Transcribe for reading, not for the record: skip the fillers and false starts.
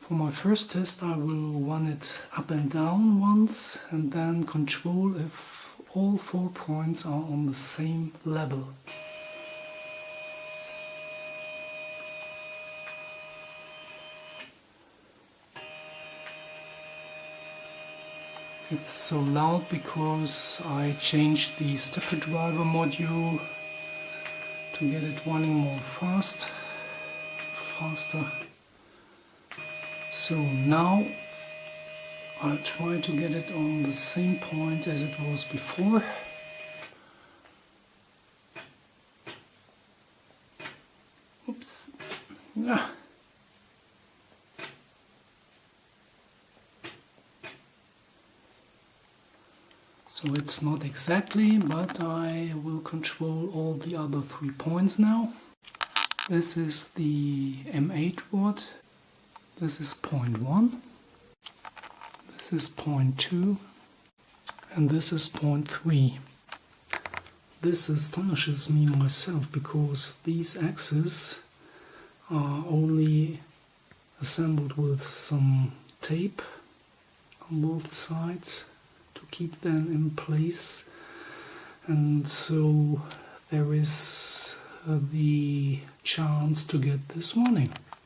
For my first test I will run it up and down once and then control if all 4 points are on the same level. It's so loud because I changed the stepper driver module to get it running more faster. So now I'll try to get it on the same point as it was before. Oops. Yeah. So it's not exactly, but I will control all the other 3 points now. This is the M8 rod. This is point 1. This is point 2. And this is point 3. This astonishes me myself because these axes are only assembled with some tape on both sides to keep them in place, and so there is the chance to get this running.